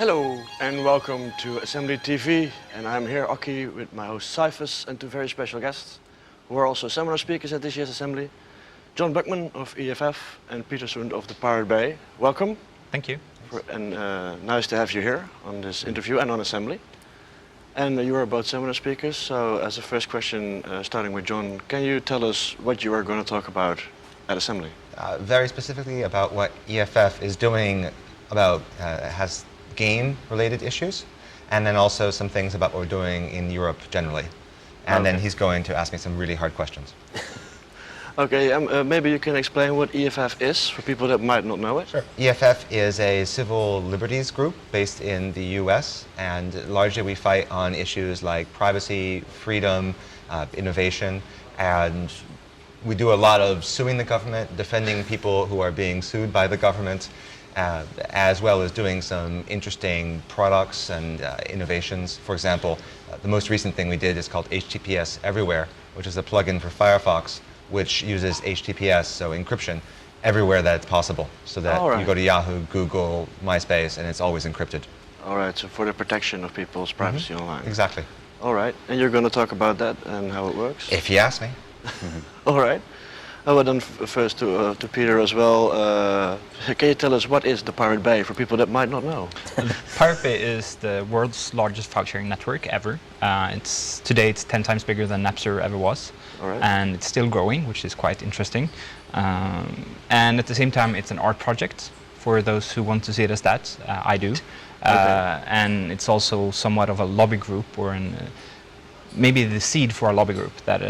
Hello and welcome to AssemblyTV, and I'm here, Aki, with my host Cyphus and two very special guests who are also seminar speakers at this year's Assembly, John Buckman of EFF and Peter Sunde of the Pirate Bay. Welcome. Thank you. And nice to have you here on this interview and on Assembly. And you are both seminar speakers, so as a first question, starting with John, can you tell us what you are going to talk about at Assembly? Very specifically about what EFF is doing about has game-related issues, and then also some things about what we're doing in Europe generally. And then he's going to ask me some really hard questions. Okay, maybe you can explain what EFF is for people that might not know it. Sure. EFF is a civil liberties group based in the US, and largely we fight on issues like privacy, freedom, innovation, and we do a lot of suing the government, defending people who are being sued by the government, as well as doing some interesting products and innovations. For example, the most recent thing we did is called HTTPS Everywhere, which is a plugin for Firefox, which uses HTTPS, so encryption, everywhere that it's possible, so that you go to Yahoo, Google, MySpace, and it's always encrypted. All right, so for the protection of people's privacy online. Exactly. All right, and you're going to talk about that and how it works? If you ask me. All right. Well, then first to Peter as well. Can you tell us what is the Pirate Bay for people that might not know? The Pirate Bay is the world's largest file sharing network ever. Today it's 10 times bigger than Napster ever was. Right. And it's still growing, which is quite interesting. And at the same time, it's an art project for those who want to see it as that. I do. And it's also somewhat of a lobby group, or maybe the seed for a lobby group that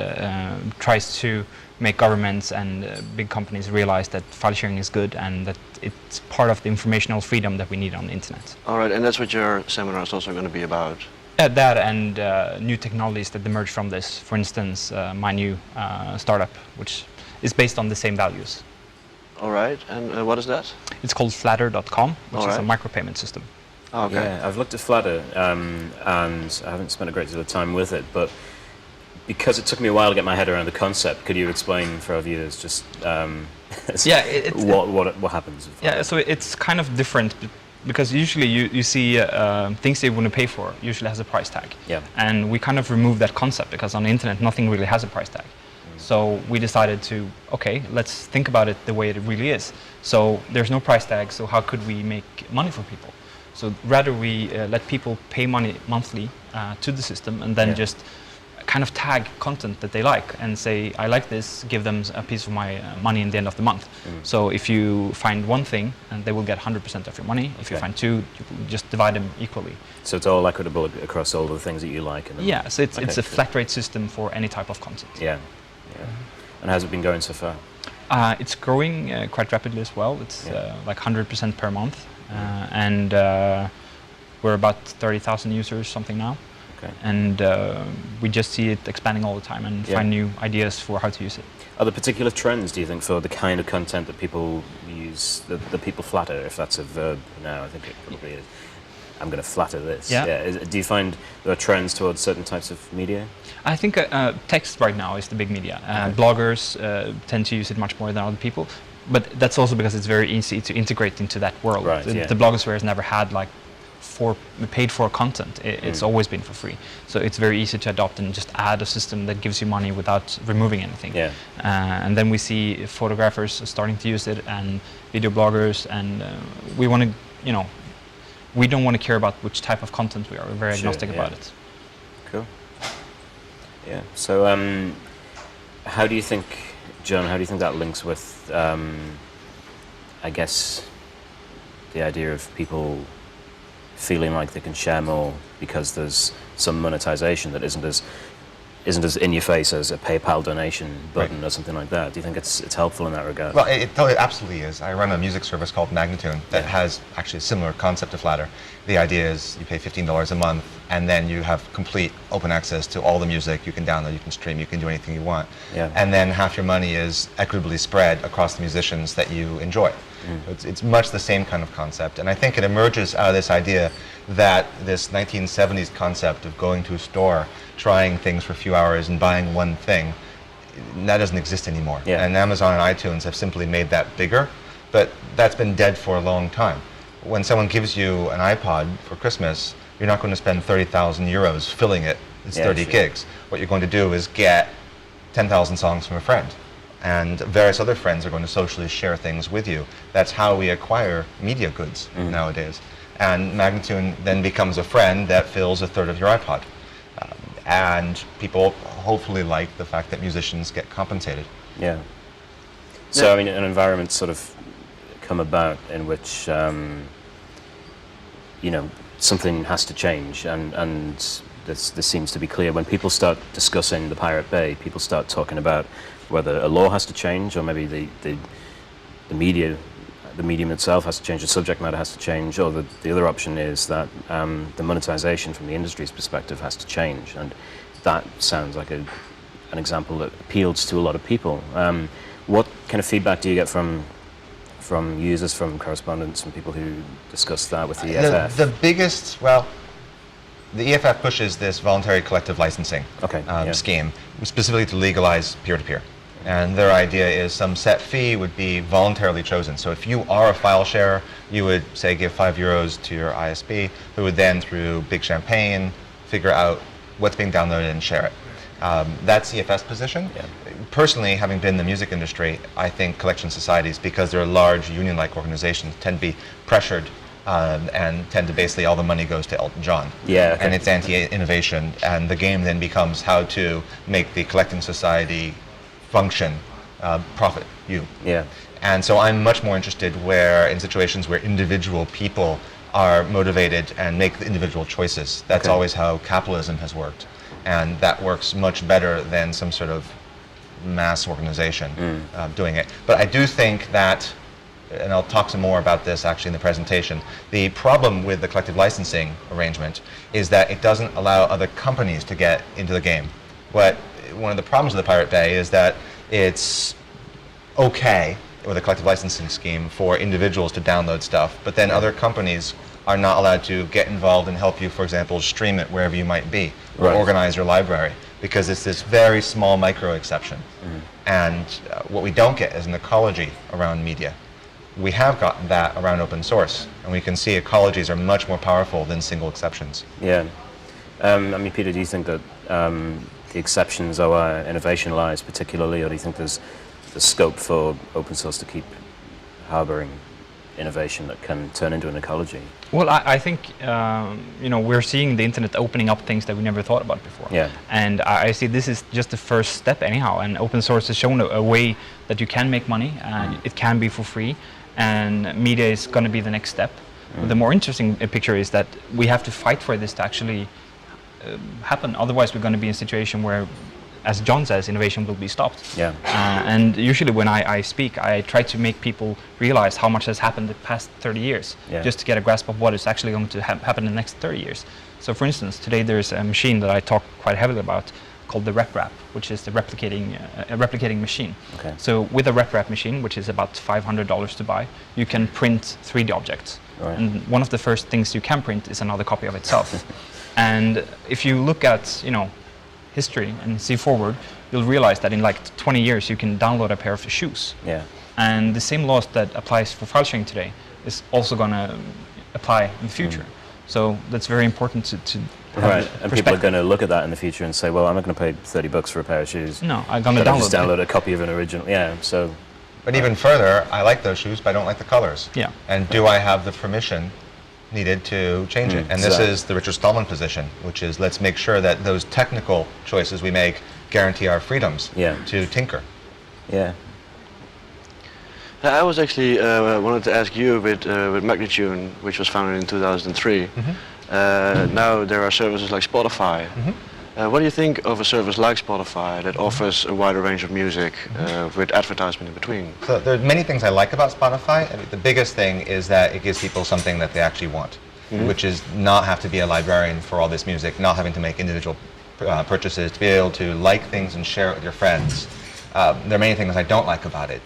tries to make governments and big companies realize that file sharing is good and that it's part of the informational freedom that we need on the internet. All right, and that's what your seminar is also going to be about? That and new technologies that emerge from this. For instance, my new startup, which is based on the same values. All right, and what is that? It's called Flatter.com, which is a micropayment system. Oh, okay. Yeah, I've looked at Flatter and I haven't spent a great deal of time with it, but because it took me a while to get my head around the concept, could you explain for our viewers just what happens? Yeah, so it's kind of different because usually you see things they want to pay for usually has a price tag. Yeah. And we kind of remove that concept because on the internet nothing really has a price tag. So we decided to, okay, let's think about it the way it really is. So there's no price tag, so how could we make money for people? So rather we let people pay money monthly to the system and then just kind of tag content that they like and say, I like this, give them a piece of my money in the end of the month. So if you find one thing, and they will get 100% of your money. If you find two, you just divide them equally. So it's all equitable across all the things that you like? Yeah, so it's a flat rate system for any type of content. Yeah. And how's it been going so far? It's growing quite rapidly as well. It's like 100% per month. And we're about 30,000 users, something now. Okay. And we just see it expanding all the time and find new ideas for how to use it. Are there particular trends, do you think, for the kind of content that people use, that people flatter, if that's a verb now? I think it probably is. I'm going to flatter this. Yeah. Do you find there are trends towards certain types of media? I think text right now is the big media. Bloggers tend to use it much more than other people. But that's also because it's very easy to integrate into that world. Right, the blogosphere has never had like paid for content. It's always been for free. So it's very easy to adopt and just add a system that gives you money without removing anything. Yeah. And then we see photographers starting to use it and video bloggers, and we want to, we don't want to care about which type of content we are. We're very agnostic about it. Cool. Yeah. So how do you think, John, that links with, I guess, the idea of people feeling like they can share more because there's some monetization that isn't as in your face as a PayPal donation button or something like that? Do you think it's helpful in that regard? Well, it absolutely is. I run a music service called Magnitude that has actually a similar concept to Flatter. The idea is you pay $15 a month and then you have complete open access to all the music. You can download, you can stream, you can do anything you want. Yeah. And then half your money is equitably spread across the musicians that you enjoy. It's much the same kind of concept, and I think it emerges out of this idea that this 1970s concept of going to a store, trying things for a few hours and buying one thing, that doesn't exist anymore. Yeah. And Amazon and iTunes have simply made that bigger, but that's been dead for a long time. when someone gives you an iPod for Christmas, you're not going to spend 30,000 euros filling it. It's 30 gigs. What you're going to do is get 10,000 songs from a friend. And various other friends are going to socially share things with you. That's how we acquire media goods nowadays. And Magnatune then becomes a friend that fills a third of your iPod. And people hopefully like the fact that musicians get compensated. Yeah. So, I mean, an environment sort of come about in which, you know, something has to change, and this seems to be clear. When people start discussing the Pirate Bay, people start talking about whether a law has to change, or maybe the medium itself has to change, the subject matter has to change, or the other option is that the monetization from the industry's perspective has to change. And that sounds like an example that appeals to a lot of people. What kind of feedback do you get from users, from correspondents, from people who discuss that with the EFF? The biggest, well, the EFF pushes this voluntary collective licensing scheme, specifically to legalize peer-to-peer. And their idea is some set fee would be voluntarily chosen. So if you are a file sharer, you would, say, give €5 to your ISP, who would then, through Big Champagne, figure out what's being downloaded and share it. That's EFF's position. Yeah. Personally, having been in the music industry, I think collection societies, because they're large union-like organizations, tend to be pressured and tend to basically all the money goes to Elton John. Yeah. Okay. And it's anti-innovation, and the game then becomes how to make the collecting society function, profit you. Yeah. And so I'm much more interested in situations where individual people are motivated and make the individual choices. That's always how capitalism has worked. And that works much better than some sort of mass organization doing it. But I do think that, and I'll talk some more about this actually in the presentation, the problem with the collective licensing arrangement is that it doesn't allow other companies to get into the game. One of the problems with the Pirate Bay is that it's okay with a collective licensing scheme for individuals to download stuff, but then other companies are not allowed to get involved and help you, for example, stream it wherever you might be, or organize your library, because it's this very small micro exception. And what we don't get is an ecology around media. We have gotten that around open source, and we can see ecologies are much more powerful than single exceptions. Yeah. I mean, Peter, do you think that the exceptions are where innovation lies particularly, or do you think there's the scope for open source to keep harboring innovation that can turn into an ecology? Well, I think we're seeing the internet opening up things that we never thought about before. Yeah. And I see this is just the first step anyhow, and open source has shown a way that you can make money, and it can be for free, and media is going to be the next step. The more interesting picture is that we have to fight for this to actually happen. Otherwise, we're going to be in a situation where, as John says, innovation will be stopped. Yeah. And usually when I speak, I try to make people realize how much has happened the past 30 years, just to get a grasp of what is actually going to happen in the next 30 years. So for instance, today there's a machine that I talk quite heavily about called the RepRap, which is the replicating machine. Okay. So with a RepRap machine, which is about $500 to buy, you can print 3D objects. Right. And one of the first things you can print is another copy of itself. And if you look at, history and see forward, you'll realize that in like 20 years you can download a pair of shoes. Yeah. And the same laws that applies for file sharing today is also going to apply in the future. So that's very important to Right, and people are going to look at that in the future and say, well, I'm not going to pay $30 for a pair of shoes. No, I'm going to just download a copy of an original. Yeah, so. But even further, I like those shoes, but I don't like the colors. Yeah. And do I have the permission needed to change it? And this is the Richard Stallman position, which is let's make sure that those technical choices we make guarantee our freedoms to tinker. Yeah. I was actually wanted to ask you with Magnatune, which was founded in 2003. Now there are services like Spotify. What do you think of a service like Spotify that offers a wider range of music with advertisement in between? So there are many things I like about Spotify. I mean, the biggest thing is that it gives people something that they actually want, which is not have to be a librarian for all this music, not having to make individual purchases, to be able to like things and share it with your friends. There are many things I don't like about it.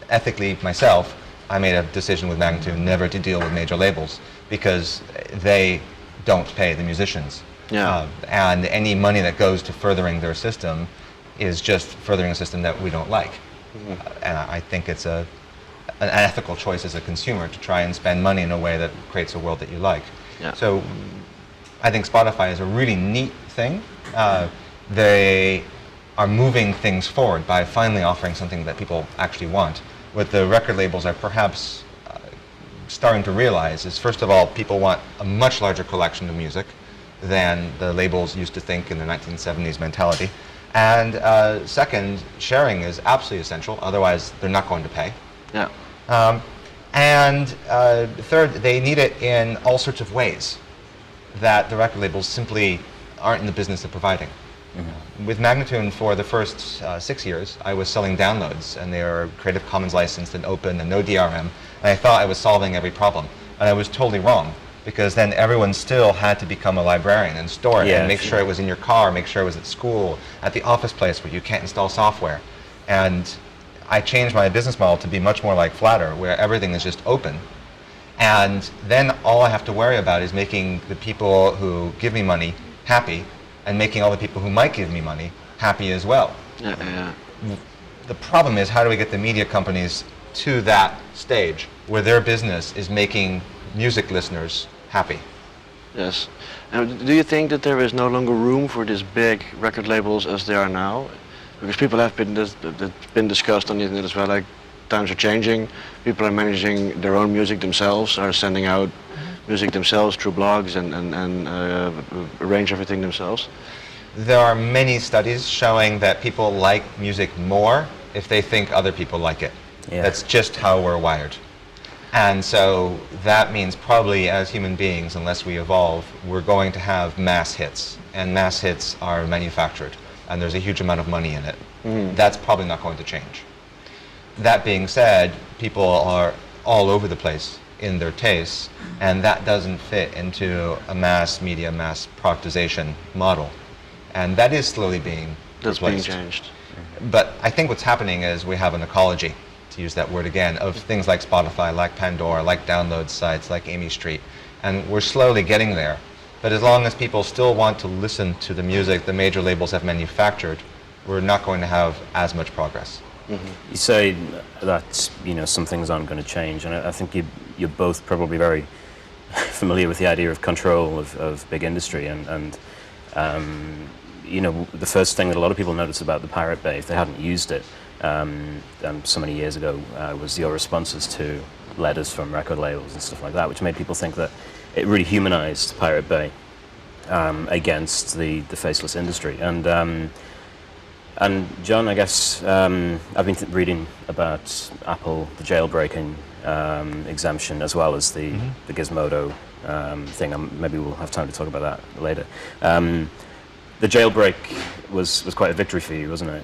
Ethically, myself, I made a decision with Magnatune never to deal with major labels because they don't pay the musicians. Yeah. And any money that goes to furthering their system is just furthering a system that we don't like. And I think it's a an ethical choice as a consumer to try and spend money in a way that creates a world that you like. Yeah. So I think Spotify is a really neat thing. They are moving things forward by finally offering something that people actually want. What the record labels are perhaps starting to realize is, first of all, people want a much larger collection of music than the labels used to think in the 1970s mentality. And second, sharing is absolutely essential, otherwise they're not going to pay. Yeah. And third, they need it in all sorts of ways that the record labels simply aren't in the business of providing. Mm-hmm. With Magnatune, for the first 6 years, I was selling downloads, and they were Creative Commons licensed and open and no DRM, and I thought I was solving every problem. And I was totally wrong, because then everyone still had to become a librarian and store it and make sure it was in your car, make sure it was at school, at the office place where you can't install software. And I changed my business model to be much more like Flatter, where everything is just open. And then all I have to worry about is making the people who give me money happy, and making all the people who might give me money happy as well. Yeah. The problem is, how do we get the media companies to that stage where their business is making music listeners happy? Yes. And do you think that there is no longer room for these big record labels as they are now? Because people have been discussed on the internet as well, like times are changing, people are managing their own music themselves, are sending out music themselves through blogs and arrange everything themselves. There are many studies showing that people like music more if they think other people like it. Yeah. That's just how we're wired. And so that means probably as human beings, unless we evolve, we're going to have mass hits. And mass hits are manufactured, and there's a huge amount of money in it. Mm. That's probably not going to change. That being said, people are all over the place in their tastes, and that doesn't fit into a mass media, mass productization model. And that is slowly being replaced. Being changed. But I think what's happening is we have an ecology, to use that word again, of things like Spotify, like Pandora, like download sites, like Amy Street. And we're slowly getting there. But as long as people still want to listen to the music the major labels have manufactured, we're not going to have as much progress. Mm-hmm. You say that some things aren't going to change, and I think you're both probably very familiar with the idea of control of big industry, and the first thing that a lot of people noticed about the Pirate Bay, if they hadn't used it so many years ago, was your responses to letters from record labels and stuff like that, which made people think that it really humanized Pirate Bay against the faceless industry. And John, I guess I've been reading about Apple, the jailbreaking exemption, as well as the Gizmodo thing. Maybe we'll have time to talk about that later. The jailbreak was quite a victory for you, wasn't it?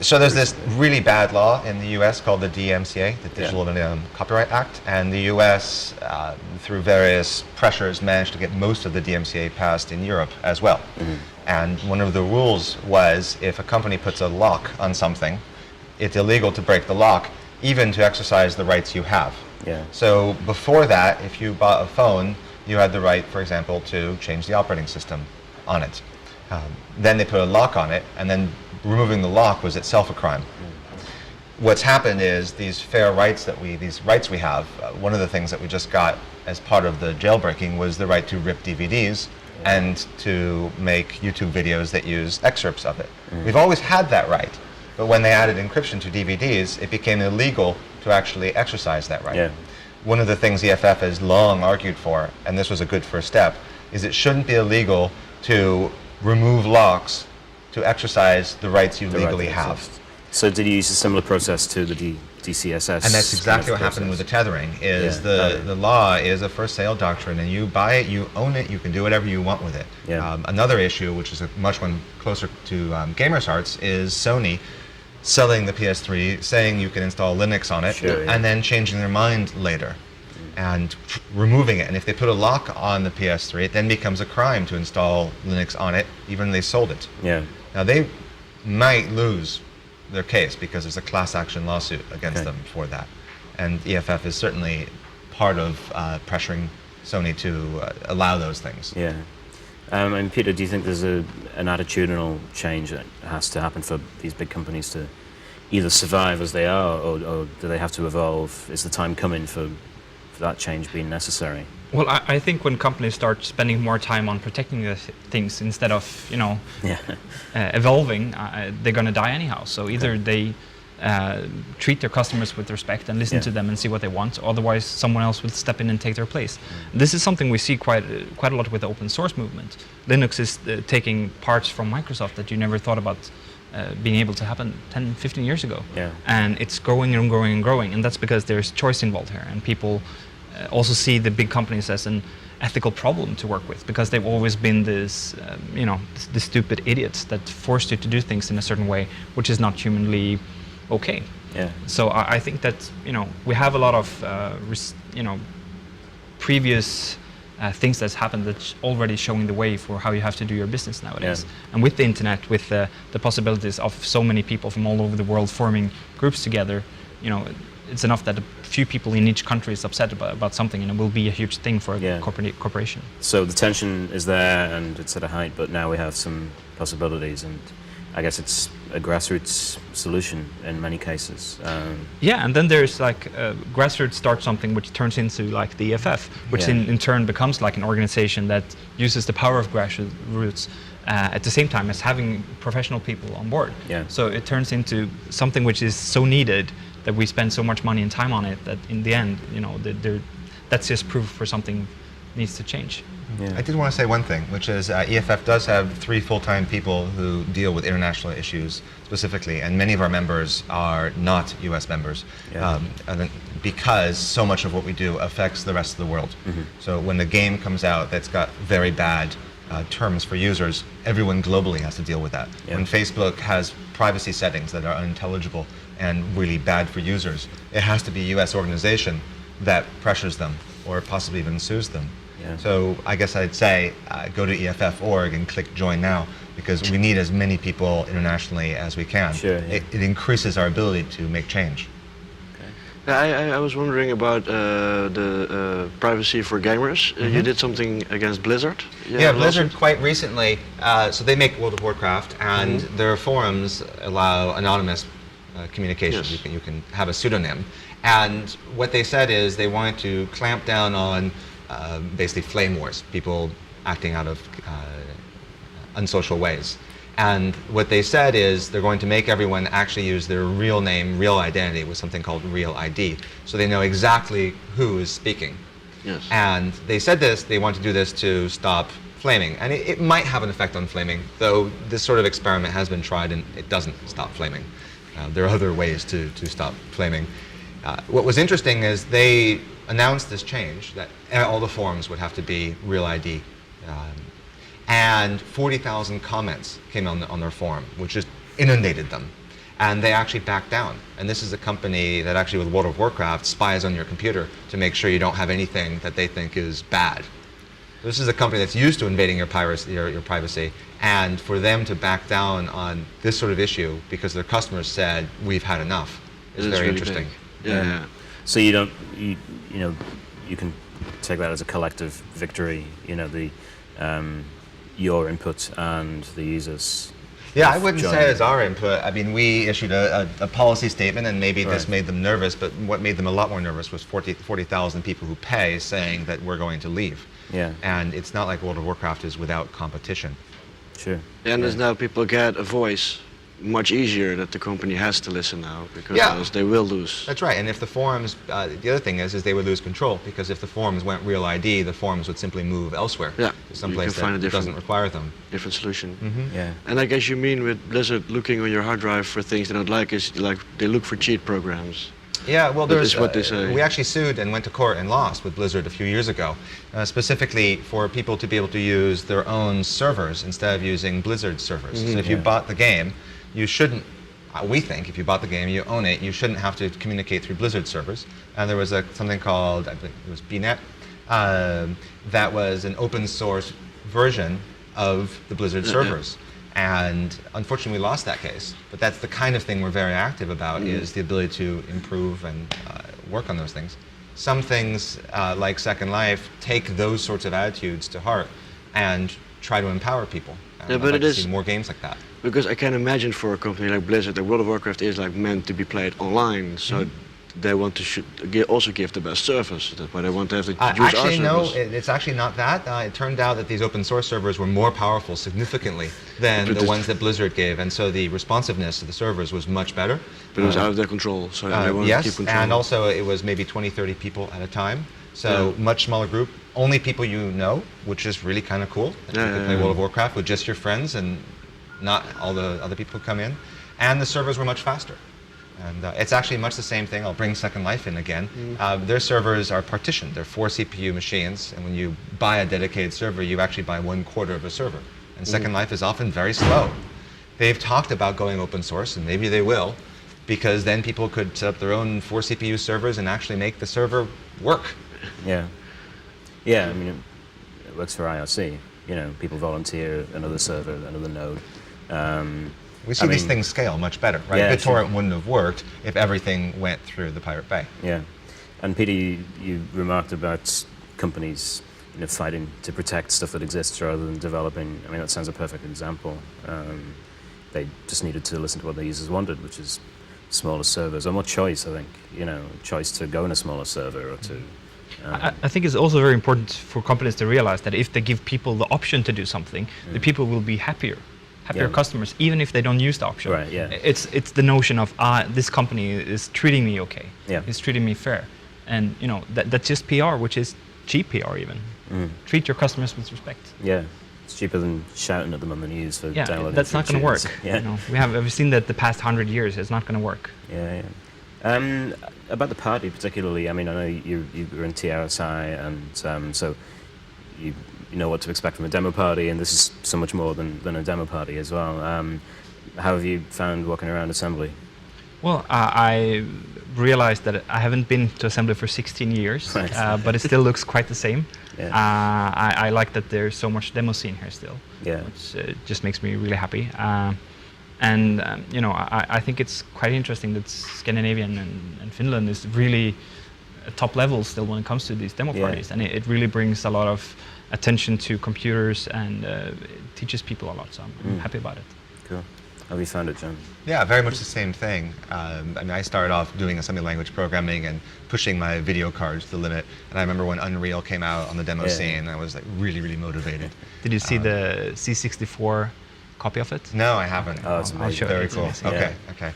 So there's this really bad law in the U.S. called the DMCA, the Digital and Copyright Act, and the U.S. Through various pressures managed to get most of the DMCA passed in Europe as well. Mm-hmm. And one of the rules was, if a company puts a lock on something, it's illegal to break the lock, even to exercise the rights you have. Yeah. So before that, if you bought a phone, you had the right, for example, to change the operating system on it. Then they put a lock on it, and then removing the lock was itself a crime. What's happened is these rights we have, one of the things that we just got as part of the jailbreaking was the right to rip DVDs and to make YouTube videos that use excerpts of it. We've always had that right, but when they added encryption to DVDs, it became illegal to actually exercise that right. Yeah. One of the things EFF has long argued for, and this was a good first step, is it shouldn't be illegal to remove locks to exercise the rights you legally have. So did you use a similar process to the DCSS? And that's exactly what happened with the tethering, is the law is a first sale doctrine, and you buy it, you own it, you can do whatever you want with it. Yeah. Another issue, which is a much one closer to gamers' hearts, is Sony selling the PS3, saying you can install Linux on it, and then changing their mind later and removing it. And if they put a lock on the PS3, it then becomes a crime to install Linux on it, even if they sold it. Yeah. Now they might lose their case because there's a class action lawsuit against them for that. And EFF is certainly part of pressuring Sony to allow those things. Yeah. And Peter, do you think there's an attitudinal change that has to happen for these big companies to either survive as they are, or do they have to evolve? Is the time coming for that change being necessary? Well, I think when companies start spending more time on protecting the things instead of, Yeah. evolving, they're going to die anyhow. So either they treat their customers with respect and listen to them and see what they want, otherwise someone else will step in and take their place. This is something we see quite a lot with the open source movement. Linux is taking parts from Microsoft that you never thought about being able to happen 10, 15 years ago. Yeah. And it's growing and growing and growing, and that's because there's choice involved here, and people also see the big companies as an ethical problem to work with, because they've always been this, the stupid idiots that forced you to do things in a certain way, which is not humanly okay. Yeah. So I think that we have a lot of previous things that's happened that's already showing the way for how you have to do your business nowadays. Yeah. And with the internet, with the possibilities of so many people from all over the world forming groups together, it's enough that a few people in each country is upset about something, and it will be a huge thing for a corporation. So the tension is there and it's at a height, but now we have some possibilities, and I guess it's a grassroots solution in many cases. Yeah, and then there's like grassroots starts something which turns into like the EFF, which in turn becomes like an organization that uses the power of grassroots at the same time as having professional people on board. Yeah. So it turns into something which is so needed that we spend so much money and time on it that in the end, that's just proof for something needs to change. Yeah. I did want to say one thing, which is EFF does have 3 full-time people who deal with international issues specifically, and many of our members are not US members, because so much of what we do affects the rest of the world. Mm-hmm. So when the game comes out that's got very bad terms for users, everyone globally has to deal with that. Yeah. When Facebook has privacy settings that are unintelligible and really bad for users, it has to be a US organization that pressures them or possibly even sues them. Yeah. So I guess I'd say go to EFF.org and click join now, because we need as many people internationally as we can. Sure, yeah. It increases our ability to make change. Okay. I was wondering about the privacy for gamers. You did something against Blizzard. Yeah, Blizzard quite recently. So they make World of Warcraft, and their forums allow anonymous communication. Yes. You can have a pseudonym. And what they said is they wanted to clamp down on basically flame wars, people acting out of unsocial ways. And what they said is they're going to make everyone actually use their real name, real identity, with something called Real ID, so they know exactly who is speaking. Yes. And they said they want to do this to stop flaming. And it might have an effect on flaming, though this sort of experiment has been tried and it doesn't stop flaming. There are other ways to stop flaming. What was interesting is they announced this change, that all the forums would have to be Real ID. And 40,000 comments came on their forum, which just inundated them. And they actually backed down. And this is a company that actually, with World of Warcraft, spies on your computer to make sure you don't have anything that they think is bad. This is a company that's used to invading your privacy, and for them to back down on this sort of issue because their customers said, we've had enough, is very really interesting. Yeah. So you can take that as a collective victory, your input and the users. Yeah, I wouldn't say it's our input. I mean, we issued a policy statement, and maybe this made them nervous, but what made them a lot more nervous was 40,000 people who pay saying that we're going to leave. Yeah. And it's not like World of Warcraft is without competition. Sure. And as now people get a voice, much easier that the company has to listen now, because else they will lose. That's right. And if the forums, the other thing is they would lose control, because if the forums went Real ID, the forums would simply move elsewhere. Yeah. To someplace that doesn't require them. Different solution. Mm-hmm. Yeah. And I guess you mean with Blizzard looking on your hard drive for things they don't like is like they look for cheat programs. Yeah, well, That is what they say. We actually sued and went to court and lost with Blizzard a few years ago, specifically for people to be able to use their own servers instead of using Blizzard servers. So if you bought the game, you shouldn't, we think, if you bought the game, you own it, you shouldn't have to communicate through Blizzard servers. And there was something called, I think it was BNet, that was an open source version of the Blizzard servers. And unfortunately, we lost that case. But that's the kind of thing we're very active about, is the ability to improve and work on those things. Some things, like Second Life, take those sorts of attitudes to heart and try to empower people. Yeah, but I'd like it to is see more games like that. Because I can imagine for a company like Blizzard, that World of Warcraft is like meant to be played online, so they want to also give the best service. That's why they want to have the use our Actually, no, service. it's actually not that. It turned out that these open source servers were more powerful significantly than the ones that Blizzard gave, and so the responsiveness of the servers was much better. But it was out of their control, so they wanted to keep Yes, control. and also it was maybe 20, 30 people at a time. So much smaller group, only people you know, which is really kind of cool. You can play World of Warcraft with just your friends and not all the other people who come in. And the servers were much faster. And it's actually much the same thing. I'll bring Second Life in again. Their servers are partitioned. They're 4 CPU machines, and when you buy a dedicated server, you actually buy 1/4 of a server. And Second Life is often very slow. They've talked about going open source, and maybe they will, because then people could set up their own 4 CPU servers and actually make the server work. Yeah. Yeah, I mean, it works for IRC. You know, people volunteer another server, another node. We see these things scale much better, right? Yeah, BitTorrent wouldn't have worked if everything went through the Pirate Bay. Yeah. And Peter, you remarked about companies, you know, fighting to protect stuff that exists rather than developing. I mean, that sounds a perfect example. They just needed to listen to what their users wanted, which is smaller servers, or more choice, I think. You know, choice to go in a smaller server or to... I think it's also very important for companies to realize that if they give people the option to do something, the people will be happier customers, even if they don't use the option. Right, yeah. It's the notion of this company is treating me okay, it's treating me fair, and you know that's just PR, which is cheap PR even. Treat your customers with respect. Yeah, it's cheaper than shouting at them on the news for downloading. That's not going to work. Yeah. You know, we've seen that the past 100 years. It's not going to work. Yeah. About the party particularly, I mean, I know you were in TRSI, and so you know what to expect from a demo party, and this is so much more than a demo party as well. How have you found walking around Assembly? Well, I realized that I haven't been to Assembly for 16 years, but it still looks quite the same. Yeah. I like that there's so much demo scene here still, which just makes me really happy. You know, I think it's quite interesting that Scandinavian and Finland is really top level still when it comes to these demo parties, and it really brings a lot of attention to computers and it teaches people a lot. So I'm happy about it. Cool. How have you found it, John? Yeah, very much the same thing. I mean, I started off doing assembly language programming and pushing my video cards to the limit. And I remember when Unreal came out on the demo scene, I was like really, really motivated. Did you see the C64 copy of it? No, I haven't. Oh, it's amazing. I'll show Very you. It's cool. amazing. Okay, okay.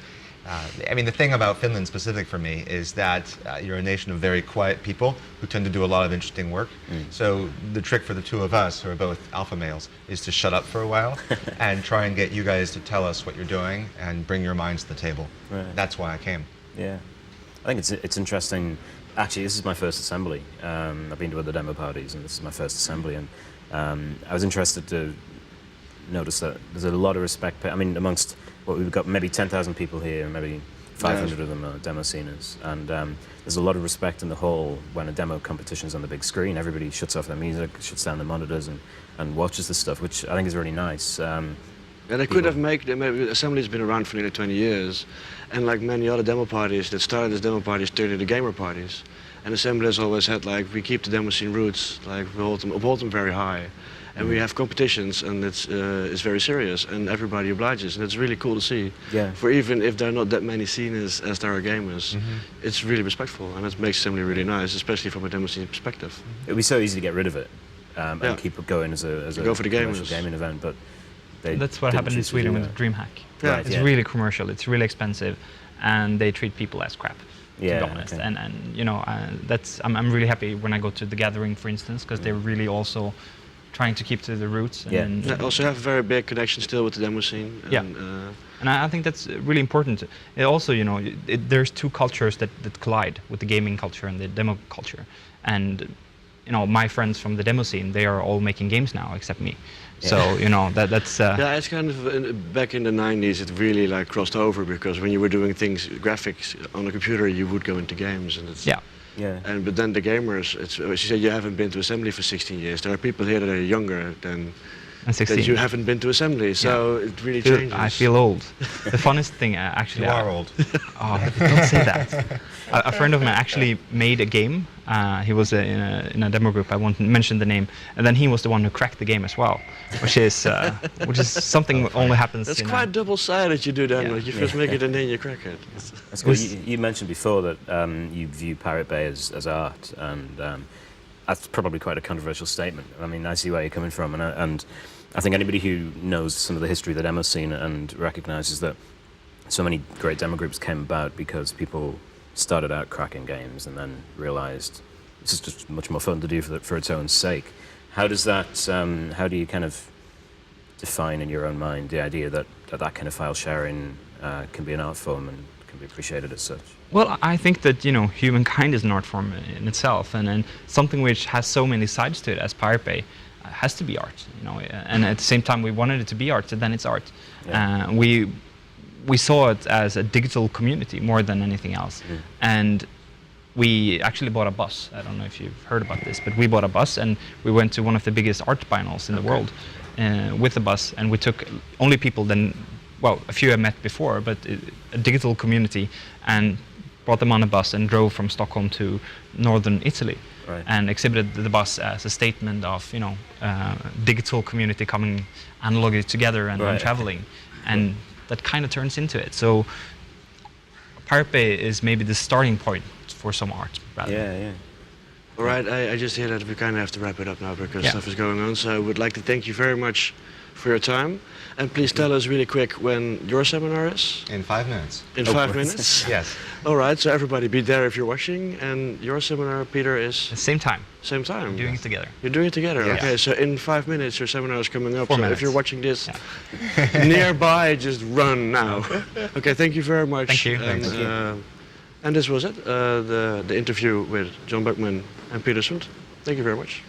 I mean, the thing about Finland specific for me is that you're a nation of very quiet people who tend to do a lot of interesting work. So the trick for the two of us, who are both alpha males, is to shut up for a while and try and get you guys to tell us what you're doing and bring your minds to the table. Right. That's why I came. Yeah. I think it's interesting. Actually, this is my first assembly. I've been to other demo parties, and this is my first assembly. And I was interested to notice that there's a lot of respect. I mean, amongst what we've got, maybe 10,000 people here, and maybe 500 of them are demo sceners. And there's a lot of respect in the hall when a demo competition's on the big screen. Everybody shuts off their music, shuts down their monitors, and watches the stuff, which I think is really nice. They could have Assembly's been around for nearly 20 years, and like many other demo parties that started as demo parties turned into gamer parties. And Assembly has always had, like, we keep the demo scene roots, like we hold them very high. And we have competitions, and it's very serious, and everybody obliges, and it's really cool to see. Yeah. For even if there are not that many sceners as there are gamers, it's really respectful, and it makes Assembly really nice, especially from a demo scene perspective. It would be so easy to get rid of it and keep it going as a Go for the commercial gamers. gaming event, but That's what didn't happened in choose to Sweden do with that. DreamHack. Yeah. It's really commercial, it's really expensive, and they treat people as crap, to be honest. Okay. And you know, I'm really happy when I go to the gathering, for instance, because they're really also trying to keep to the roots. And They also have a very big connection still with the demo scene. And, and I think that's really important. It also, you know, there's two cultures that collide with the gaming culture and the demo culture. And you know, my friends from the demo scene, they are all making games now, except me. So you know, that's. Yeah, it's kind of back in the 90s. It really like crossed over, because when you were doing graphics on a computer, you would go into games, and it's. Yeah. But then the gamers, she said you haven't been to Assembly for 16 years. There are people here that are younger than 16. that you haven't been to Assembly, so it really changes. I feel old. The funnest thing, actually. You are old. Oh, don't say that. A friend of mine actually made a game. He was in a demo group. I won't mention the name. And then he was the one who cracked the game as well, which is something only happens. That's quite double-sided. You do that. Yeah. Like you first make it and then you crack it. That's cool. You mentioned before that you view Pirate Bay as art, and that's probably quite a controversial statement. I mean, I see where you're coming from, and I think anybody who knows some of the history that Emma's seen and recognises that so many great demo groups came about because people started out cracking games and then realised this is just much more fun to do for its own sake. How does that? How do you kind of define in your own mind the idea that kind of file sharing can be an art form and can be appreciated as such? Well, I think that humankind is an art form in itself, and something which has so many sides to it as Pirate Bay has to be art. And at the same time, we wanted it to be art, so then it's art. Yeah. We saw it as a digital community more than anything else. And we actually bought a bus. I don't know if you've heard about this, but we bought a bus and we went to one of the biggest art biennales in the world with the bus, and we took only people a few I met before, but a digital community, and brought them on a bus and drove from Stockholm to northern Italy. Right. And exhibited the bus as a statement of digital community coming analogically together and traveling, and that kind of turns into it. So Pirate Bay is maybe the starting point for some art. Rather. Yeah. All right, I just hear that we kind of have to wrap it up now because stuff is going on. So I would like to thank you very much for your time. And please tell us really quick when your seminar is. In 5 minutes. In 5 minutes? Yes. All right, so everybody be there if you're watching. And your seminar, Peter, is? Same time. Same time? Doing it together. You're doing it together? Yes. Okay, so in 5 minutes your seminar is coming up. 4 So minutes. if you're watching this nearby, just run now. Okay, thank you very much. Thank you. And, Thank you. And this was it, the interview with John Buckman and Peter Sunde. Thank you very much.